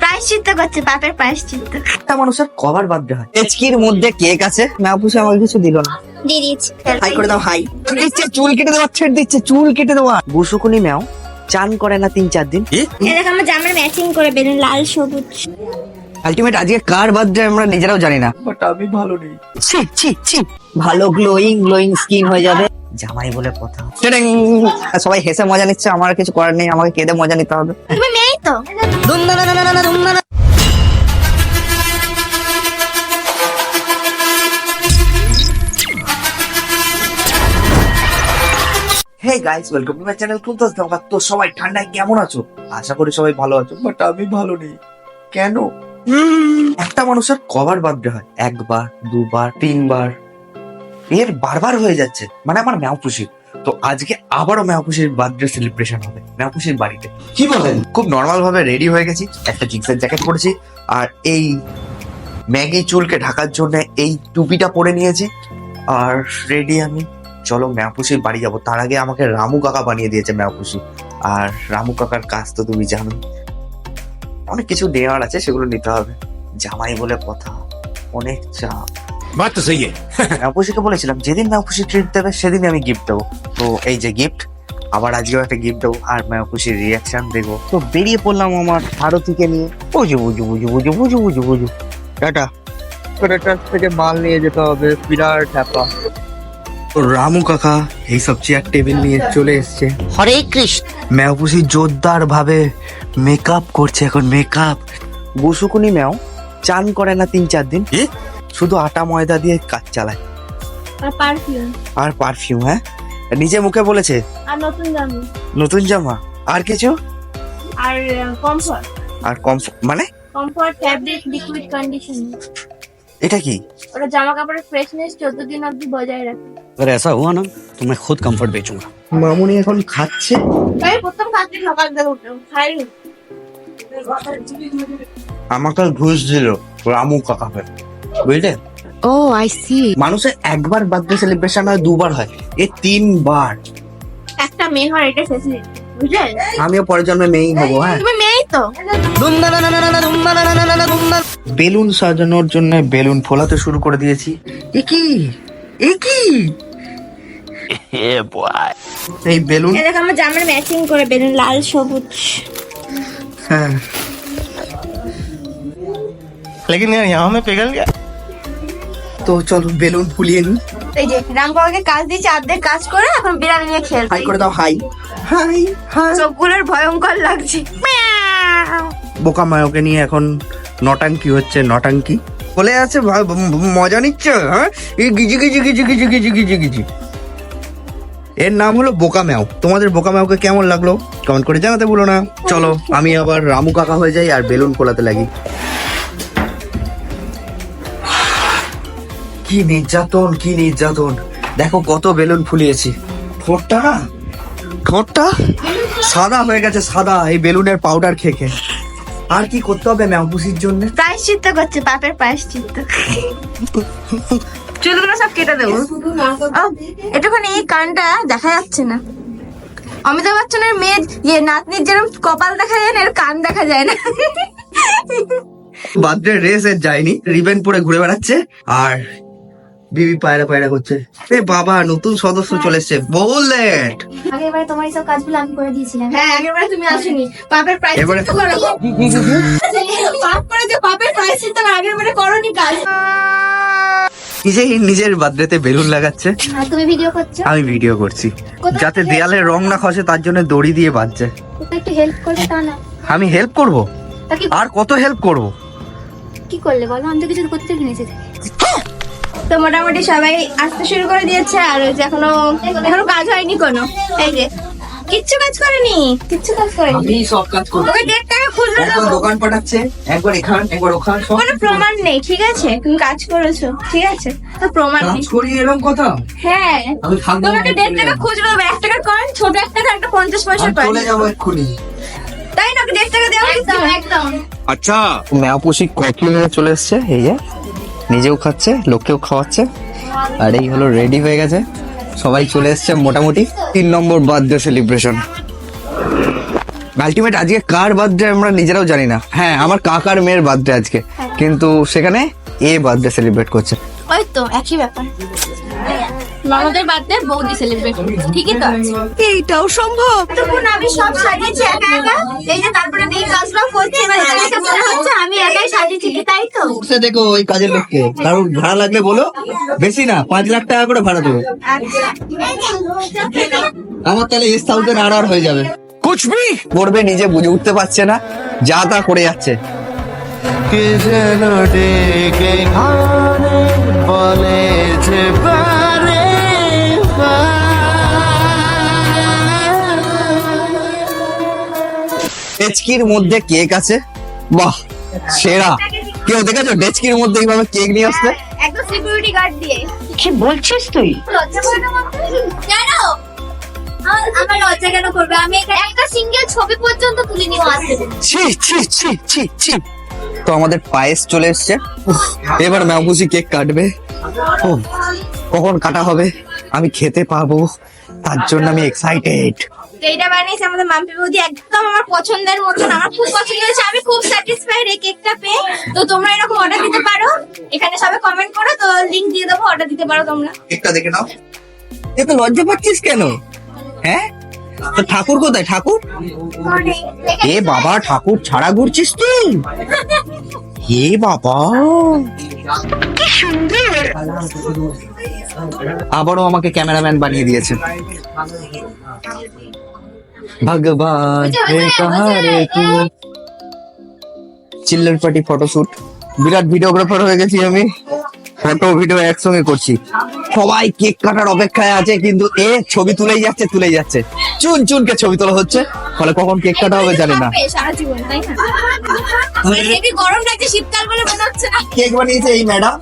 প্রায়শ্চিত্ত করছে, পাপের প্রায়শ্চিত্ত। একটা মানুষের কবার বার্থডে হয়? এচকির মধ্যে কেক আছে, ম্যাপুসি আমাকে কিছু দিল না। দিয়ে দিয়েছি। হাই করে দাও, হাই দিচ্ছে, চুল কেটে দেওয়া, ছেড়ে দিচ্ছে, চুল কেটে দেওয়া। বুসুকুনি ম্যাও চান করে না 3-4 দিন। এরকম আমার জামার ম্যাচিং করে বেলুন লাল সবুজ। আলটিমেট আজকে কার বার্থডে আমরা নিজেরাও জানি না, বাট আমি ভালো নেই। ছি ছি ছি, ভালো গ্লোয়িং স্কিন হয়ে যাবে জামাই বলে কথা। টেডিং! সবাই হেসে মজা নিচ্ছে, আমার কিছু করার নেই, আমাকে কেঁদে মজা নিতে হবে। তুমি মেয়েই তো। Hey guys, welcome to my channel কুলতাস ব্লগার। তো সবাই ঠান্ডায় কেমন আছো? আশা করি সবাই ভালো আছো, বাট আমি ভালো নেই। কেন? একটা মানুষের কবার বার্থডে হয়? 1 বার, 2 বার, 3 বার, এর বারবার হয়ে যাচ্ছে। মানে আমার ম্যাওপুষির। তো আজকে আবারও ম্যাওপুষির বার্থডে সেলিব্রেশন হবে ম্যাওপুষির বাড়িতে। কি বলেন? খুব নর্মাল ভাবে রেডি হয়ে গেছি, একটা জিন্সের জ্যাকেট পরেছি, আর এই ম্যাগি চুলকে ঢাকার জন্য এই টুপিটা পরে নিয়েছি, আর রেডি আমি। চলো ম্যাপুসির বাড়ি যাবো। তার আগে আমাকে রামু কাকা বানিয়ে দিয়েছে ম্যাপুসি, আর রামু কাকার কাজ তো তুমি জানো, অনেক কিছু নেওয়ার আছে, সেগুলো নিতে হবে। জামাই বলে কথা, অনেক চাপ। बात तो सही है। ম্যাপুসিকে বলেছিলাম যেদিন ম্যাপুসি ট্রিট দেবে সেদিনই আমি গিফট দেবো। তো এই যে গিফট, আবার আজকেও একটা গিফট দেবো, আর ম্যাপুসির রিয়াকশন দেখবো। তো বেরিয়ে পড়লাম আমার ভারতীকে নিয়ে। বুঝু বুঝু বুঝু বুঝু বুঝু বুঝু বুঝু টাটা। থেকে মাল নিয়ে যেতে হবে, বিরাট হ্যাপা। তো রামু কাকা এইসব চেয়ার টেবিল নিয়ে চলে এসছে। হরে কৃষ্ণ। ম্যাওপুসি জোরদার ভাবে মেকআপ করছে এখন, মেকআপ। বুসুকুনি ম্যাও চান করে না 3-4 দিন, শুধু আটা ময়দা দিয়ে কাজ চালায়, আর পারফিউম, আর পারফিউম। হ্যাঁ, নিজে মুখে বলেছে। আর নতুন জামা, নতুন জামা, আর কিছু? আর কমফর্ট, আর মানে কমফর্ট ফ্যাব্রিক লিকুইড কন্ডিশনার। এটা কি? ওটা জামা কাপড়ের ফ্রেশনেস 14 দিন অবধি বজায় রাখে। अगर ऐसा हुआ ना तो मैं खुद कंफर्ट बेचूंगा। মামুনি এখন খাচ্ছে। তাই প্রথম কাজটি সকাল থেকে উঠে খাই। আমাকে ঘুষ দিল রামু কাকাকে, বুঝলে? ओह आई सी। মানুষের একবার বার্থডে সেলিব্রেশন হয়, 2 বার হয়, এ 3 বার। একটা মেয়ে হয় এটা ফেসিলিটি, বুঝলে? আমিও পরের জন্মে মেয়েই হবো। হ্যাঁ, তুমি মেয়েই তো। বেলুন সাজানোর জন্য বেলুন ফোলাতে শুরু করে দিয়েছি। এই বেলুন, এরকম আমার জামার ম্যাচিং করে বেলুন লাল সবুজ। হ্যাঁ, लेकिन यार यहाँ में पिघल गया। তো চলো বেলুন ফুলিয়ে নি। এই যে রাম বাবাকে কাজ দিয়েছে, অর্ধেক কাজ করে এখন বিড়াল নিয়ে খেলছে। হাই করে দাও, হাই হাই হাই। চোখগুলোর ভয়ঙ্কর লাগছে। বোকা মায়োকে নিয়ে এখন নটাঙ্কি হচ্ছে, নটাঙ্কি বলে আছে। মজা নিচ্ছ? হ্যাঁ, এই গিজি গিজি গিজি গিজি গিজি গিজি গিজি। এর নাম হলো বোকা ম্যাও। তোমাদের বোকা ম্যাওকে কেমন লাগলো কমেন্ট করে জানাতে ভুলো না। চলো আমি আবার রামু কাকা হয়ে যাই আর বেলুন ফোলাতে লাগি। কি নির্যাতন, কি নির্যাতন! দেখো কত বেলুন ফুলিয়েছি। ঠোঁটটা না, ঠোঁটটা সাদা হয়ে গেছে, সাদা, এই বেলুনের পাউডার খেয়ে খেয়ে। আর কি করতে হবে ম্যাওপুসির জন্য? প্রায়শ্চিত্ত করছে, পাপের প্রায়শ্চিত্ত। চুলগুলো সব কেটে দেবো। এটুখানি এই কানটা দেখা যাচ্ছে না। অমিতাভ বচ্চনের মেয়ের নাতনির যেরকম কপাল দেখা যায় না, এর কান দেখা যায় না। বার্থডে রেস এর যায়নি, রিবেন পরে ঘুরে বেড়াচ্ছে, আর বিবি পায়রা পায়রা করছে। এ বাবা, নতুন সদস্য চলে এসছে, বুলেট। আগেরবারে তোমার এইসব কাজগুলো আমি করে দিয়েছিলাম। হ্যাঁ, আগেরবারে তুমি আসোনি। পাপের এবারে প্রায়শ্চিত্ত করো। পাপ করে যে পাপের প্রায়শ্চিত্ত আগেরবারে করোনি কাজ। নিজের বার্থডেতে বেলুন লাগাচ্ছে, আর তুমি ভিডিও করছো? আমি ভিডিও করছি। কোথায় যাতে দেয়ালে রং না খসে তার জন্য দড়ি দিয়ে বাঁধছে। কোথায় একটু হেল্প করবে তা না? আমি হেল্প করব? তা কি আর কত হেল্প করব? কি করলে বলো? আমি তো কিছু করতে কিনেছি। তো মোটামুটি সবাই আসতে শুরু করে দিয়েছে, আর ওই যে এখনো কাজ হয়নি কোনো। এই যে কিচ্ছু কাজ করেনি, কিচ্ছু কাজ করেনি। আমি সব কাজ করব। ওকে 1.5 টাকা খুচরো একবার দেবো। দোকান পাঠাচ্ছে, একবার এখান একবার ওখান, সব কোনো প্রমাণ নেই, ঠিক আছে? তুমি কাজ করেছো, ঠিক আছে? তো প্রমাণ নেই। কাজ করি এরকম কথা? হ্যাঁ, আমি থাকবো না, তোমাকে 1.5 টাকা খুচরো দেবো। 1 টাকার কয়েন, ছোট 1 টাকা, একটা 50 পয়সার আমি কয়েন। চলে যাবো এক্ষুনি। তাই না? ওকে 1.5 টাকা দেওয়া একদম একদম। अच्छा ম্যাওপুসি কফি নিয়ে চলে এসছে, এই যে নিজেও খাচ্ছে, লোককেও খাওয়াচ্ছে, আর এই হলো রেডি হয়ে গেছে। সবাই চলে এসছে মোটামুটি। 3 নম্বর বার্থডে সেলিব্রেশন। আলটিমেট আজকে কার বার্থডে আমরা নিজেরাও জানি না। হ্যাঁ, আমার কাকার মেয়ের বার্থডে আজকে, কিন্তু সেখানে এ বার্থডে সেলিব্রেট করছে। ওই তো একই ব্যাপার, ননদের বার্থডে বৌদি সেলিব্রেট করছে, ঠিকই তো আছে। এইটাও সম্ভব? তখন আমি সব সাজিয়েছি একা একা, এই যে তারপরে এই কাজটা করছি, এবার একা একা মনে হচ্ছে আমি একাই সাজিয়েছি, কি তাই তো? সে দেখো ওই কাজের লোককে, কারণ ভাড়া লাগলে বলো, বেশি না 5 লাখ টাকা করে ভাড়া দেবো। আমার তাহলে SR হয়ে যাবে। কুছ ভি করবে, নিজে বুঝে উঠতে পারছে না, যা তা করে যাচ্ছে। কে যেন ডেকে ঘরে বলে যে বারে ডেচকির মধ্যে কেক আছে, বাহ সেরা। কেউ দেখেছো ডেচকির মধ্যে এইভাবে কেক নিয়ে আসতে? একদম সিকিউরিটি গার্ড দিয়ে। কি বলছিস তুই? লজ্জা করে না মাম্পি? কেন? আমার লজ্জা কেন করবে? আমি এখানে একটা সিঙ্গেল ছবি পর্যন্ত তুলিনি ও আসতে। ছি ছি ছি ছি ছি। তো আমাদের পায়েস চলে এসছে, এবার ম্যামপুসি কেক কাটবে। উফ, কখন কাটা হবে আমি খেতে পাবো, তার জন্য আমি এক্সাইটেড। এইটা বানিয়েছে আমাদের মাম্পি বৌদি, একদম আমার পছন্দের মতন, আমার খুব পছন্দ হয়েছে, আমি খুব স্যাটিসফাইড এই কেকটা পেয়ে। তো তোমরা এরকম অর্ডার দিতে পারো, এখানে সবাই কমেন্ট করো, তো লিংক দিয়ে দেবো, অর্ডার দিতে পারো তোমরা। কেকটা দেখে নাও। এত লজ্জা পাচ্ছিস কেন? হ্যাঁ, তো ঠাকুর কোথায়? ঠাকুর? এ বাবা, ঠাকুর ছাড়া ঘুরছিস তুই? এ বাবা, আবারও আমাকে ক্যামেরাম্যান বানিয়ে দিয়েছে। ভগবান চিল্ড্রেন পার্টি ফটোশুট, বিরাট ভিডিওগ্রাফার হয়ে গেছি আমি, ফটো ভিডিও একসঙ্গে করছি। সবাই কেক কাটার অপেক্ষায় আছে, কিন্তু এ ছবি তুলেই যাচ্ছে। চুন চুনকে ছবি তোলা হচ্ছে, ফলে কখন কেক কাটা হবে জানি না। সারা জীবন, তাই না? হেভি গরম লাগছে, শীতকাল বলে মনে হচ্ছে না। কেক বানিয়েছে এই ম্যাডাম,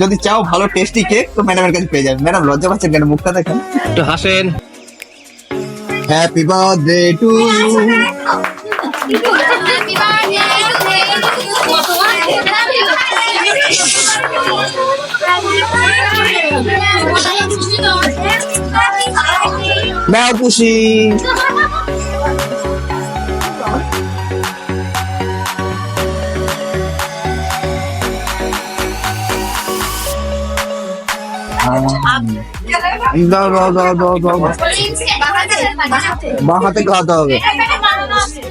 যদি চাও ভালো টেস্টি কেক তো ম্যাডামের কাছে পেয়ে যাবে। ম্যাডাম লজ্জা পাচ্ছেন কেন? মুখটা দেখেন। একটু হাসেন। হ্যাপি বার্থডে টু ম্যাপুসি। দাও দাও দাও দাও দাও, বাঁ হাতে খাওয়াতে হবে,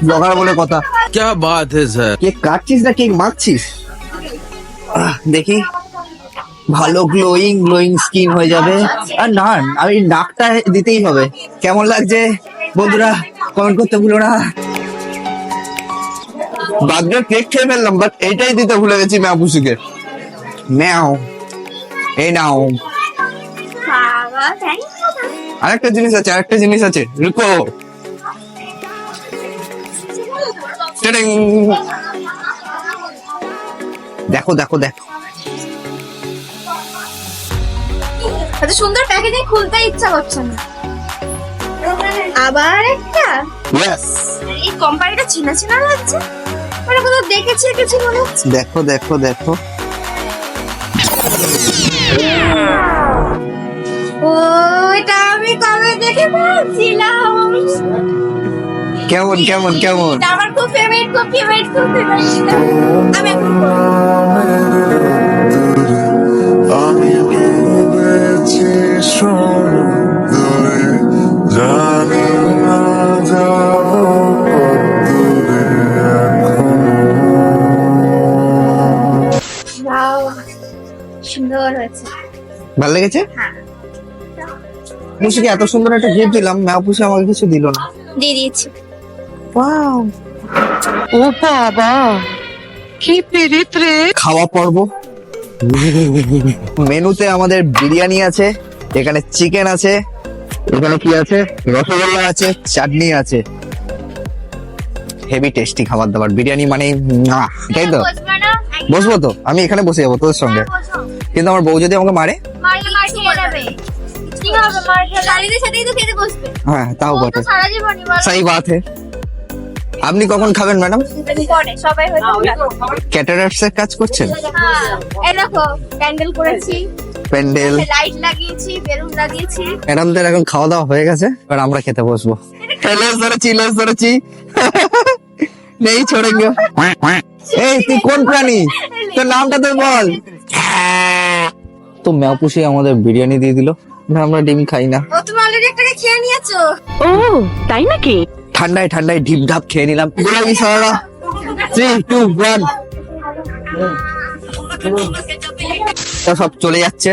ব্লগার বলে কথা। क्या बात है सर। কেক কাটছিস না কেক মাখছিস? দেখি, ভালো গ্লোয়িং স্কিন হয়ে যাবে। আর না, আমি নাকটা দিতেই হবে। কেমন লাগছে বন্ধুরা কমেন্ট করতে ভুলো না। বার্থডে কেক খেয়ে ফেললাম, বাট এইটাই দিতে ভুলে গেছি ম্যাপুসিকে। ম্যাও, এই নাও। বাবা, থ্যাংক ইউ। আরেকটা জিনিস আছে, রুকো। টিডিং। দেখো দেখো দেখো, এত সুন্দর প্যাকেজিং খুলতে ইচ্ছা করছে না। আবার একটা, ইয়েস। এই কোম্পানিটা চেনা চেনা লাগছে, মানে কোথাও দেখেছি কিছু মনে হচ্ছে। দেখো দেখো দেখো, ও, এটা আমি কবে দেখে বলছিলাম। কেমন কেমন কেমন? এটা আমার খুব ফেভারিট। আমি এখন আমি ভেবেছি সুন্দরী, জানি না যাব কতদূরে এখন। Wow, সুন্দর হয়েছে। ভালো লেগেছে? হ্যাঁ, মুশিকে এত সুন্দর একটা গিফট দিলাম, ম্যাপুসি আমাকে কিছু দিল না। দিয়ে দিয়েছি। ওয়াও, ও বাবা, কি পিরিত রে। খাওয়া পর্ব। মেনুতে আমাদের বিরিয়ানি আছে, এখানে চিকেন আছে, এখানে কি আছে, রসগোল্লা আছে, চাটনি আছে। হেভি টেস্টি খাবার দাবার। বিরিয়ানি মানে তাই তো? বসবে না? বসবো তো, আমি এখানে বসে যাবো তোদের সঙ্গে, কিন্তু আমার বউ যদি আমাকে মারে। মার খেয়ে নেবে। কি হবে? মার খেয়ে শালিদের সাথেই তো খেতে বসবে। হ্যাঁ তাও ও তো বটে, সারা জীবনই বলে। সহি বাত হে। আপনি কখন খাবেন ম্যাডাম? পরে সবাই হয়তো। ক্যাটারার্স এর কাজ করছেন? হ্যাঁ, এই দেখো প্যান্ডেল করেছি, প্যান্ডেল, লাইট লাগিয়েছি, বেলুন লাগিয়েছি। ম্যাডামদের এখন খাওয়া দাওয়া হয়ে গেছে, এবার আমরা খেতে বসবো। এটা লেস ধরেছি নেই ছোড়েঙ্গে। এই তুই কোন প্রাণী, তোর নামটা তো বল। তো ম্যাও পুষে আমাদের বিরিয়ানি দিয়ে দিল না, আমরা ডিম খাই না। ও তুমি অলরেডি একটাকে খেয়ে নিয়েছো। ও তাই নাকি? ঠান্ডায় ঠান্ডায় ঢিপ ঢাপ খেয়ে নিলাম। গোলামি সারা 3 2 1 তো সব চলে যাচ্ছে।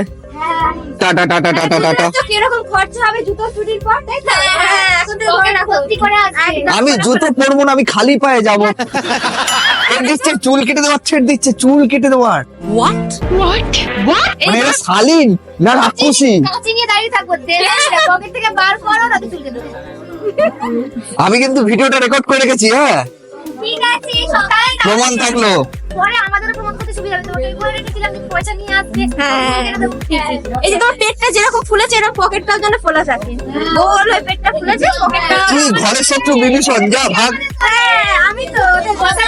Tata tata tata tata. তো কিরকম খরচা হবে জুতো চুরির পর, তাই তো? হ্যাঁ, এখন তো ঘরে ভর্তি করে আছে। আমি জুতো পরবো না, আমি খালি পায়ে যাবো। ছেড় দিচ্ছে চুল কেটে দেওয়ার, ছেড়ে দিচ্ছে চুল কেটে দেওয়ার। হোয়াট মানে এটা শালীন না রাক্ষসী? কাঁচি নিয়ে দাঁড়িয়ে থাকবো, পকেট থেকে বার করো না তো চুলকে দেবো। আমি কিন্তু ভিডিওটা রেকর্ড করে রেখেছি, হ্যাঁ ঠিক আছে, সকালে না। প্রমাণ থাকলো। পরে আমাদের প্রমাণ করতে সুবিধা হবে, তোমাকে বলে রেখেছিলাম যে পয়সা নিয়ে আসবে। এই যে তোমার পেটটা যেরকম ফুলেছে এরকম পকেটটাও যেন ফোলা থাকে। গোল হয়ে পেটটা ফুলেছে, পকেটটা। তুই ঘরের শত্রু বিভীষণ, যা ভাগ। হ্যাঁ, আমি তো ওদের কথা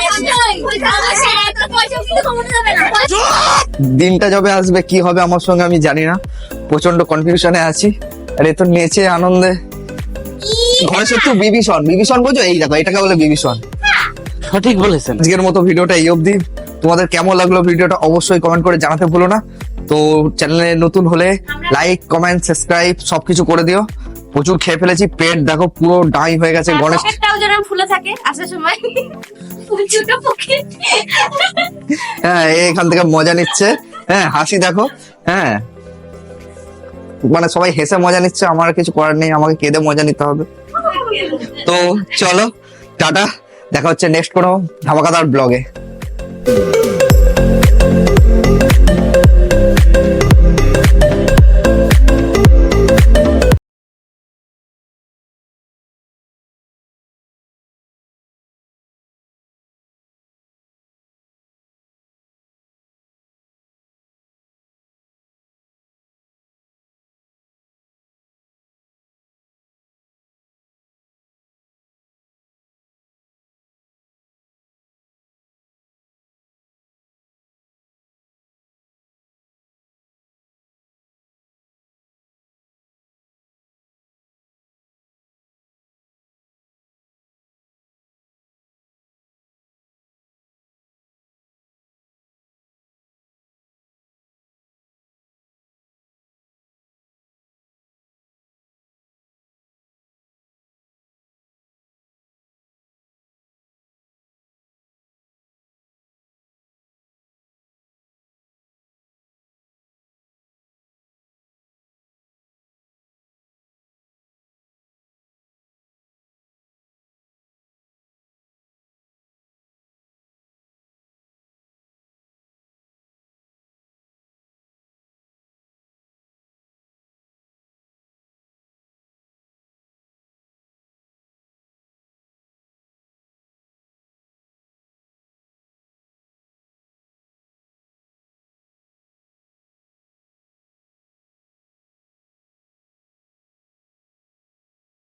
পয়সা কিন্তু কমানো যাবে না। দিনটা যবে আসবে কি হবে আমার সঙ্গে আমি জানি না, প্রচন্ড কনফিউশনে আছি। আর এ তো নেচে আনন্দে। ঘরের শত্রু বিভীষণ, বিভীষণ বোঝো? এই দেখো এটাকে বলে বিভীষণ। সঠিক বলেছেন। আজকের মতো ভিডিওটা এই অবধি। তোমাদের কেমন লাগলো ভিডিওটা অবশ্যই কমেন্ট করে জানাতে ভুলো না। তো চ্যানেলে নতুন হলে লাইক কমেন্ট সাবস্ক্রাইব সবকিছু করে দিও। প্রচুর খেয়ে ফেলেছি, পেট দেখো পুরো ডাই হয়ে গেছে। গণেশ পকেটটাও যেন ফুলে থাকে আসার সময়। ছোট পকেট। হ্যাঁ এখান থেকে মজা নিচ্ছে, হ্যাঁ হাসি দেখো, হ্যাঁ মানে সবাই হেসে মজা নিচ্ছে, আমার কিছু করার নেই, আমাকে কেঁদে মজা নিতে হবে। তো চলো টাটা, দেখা হচ্ছে নেক্সট কোনো ধামাকাদার ব্লগে।